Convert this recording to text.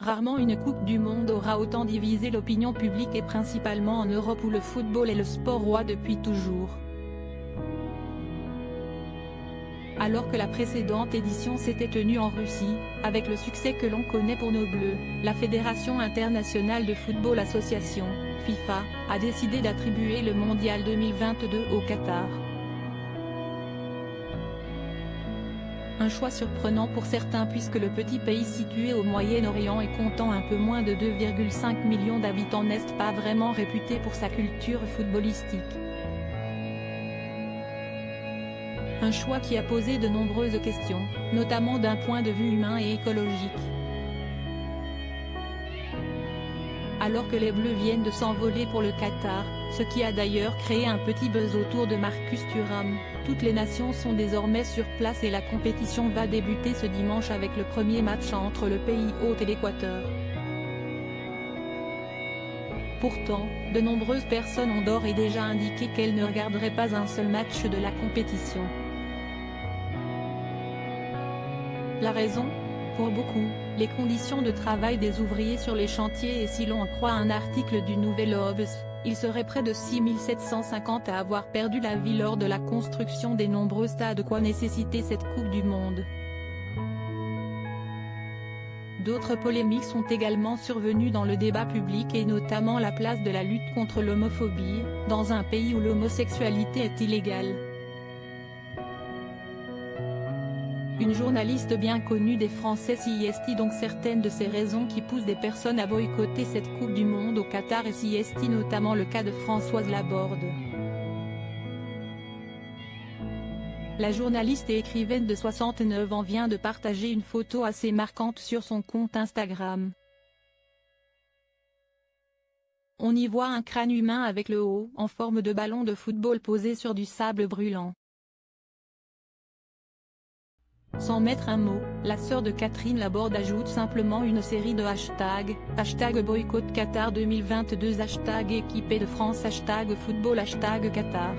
Rarement une Coupe du Monde aura autant divisé l'opinion publique et principalement en Europe où le football est le sport roi depuis toujours. Alors que la précédente édition s'était tenue en Russie, avec le succès que l'on connaît pour nos Bleus, la Fédération internationale de football association, FIFA, a décidé d'attribuer le Mondial 2022 au Qatar. Un choix surprenant pour certains puisque le petit pays situé au Moyen-Orient et comptant un peu moins de 2,5 millions d'habitants n'est pas vraiment réputé pour sa culture footballistique. Un choix qui a posé de nombreuses questions, notamment d'un point de vue humain et écologique. Alors que les Bleus viennent de s'envoler pour le Qatar, ce qui a d'ailleurs créé un petit buzz autour de Marcus Thuram, toutes les nations sont désormais sur place et la compétition va débuter ce dimanche avec le premier match entre le pays hôte et l'Équateur. Pourtant, de nombreuses personnes ont d'ores et déjà indiqué qu'elles ne regarderaient pas un seul match de la compétition. La raison ? Pour beaucoup, les conditions de travail des ouvriers sur les chantiers et si l'on en croit un article du Nouvel Obs, il serait près de 6750 à avoir perdu la vie lors de la construction des nombreux stades de quoi nécessiter cette Coupe du Monde. D'autres polémiques sont également survenues dans le débat public et notamment la place de la lutte contre l'homophobie, dans un pays où l'homosexualité est illégale. Une journaliste bien connue des Français s'y donc certaines de ces raisons qui poussent des personnes à boycotter cette Coupe du Monde au Qatar et s'y notamment le cas de Françoise Laborde. La journaliste et écrivaine de 69 ans vient de partager une photo assez marquante sur son compte Instagram. On y voit un crâne humain avec le haut en forme de ballon de football posé sur du sable brûlant. Sans mettre un mot, la sœur de Catherine Laborde ajoute simplement une série de hashtags, #boycott Qatar 2022 #équipée de France #football #Qatar.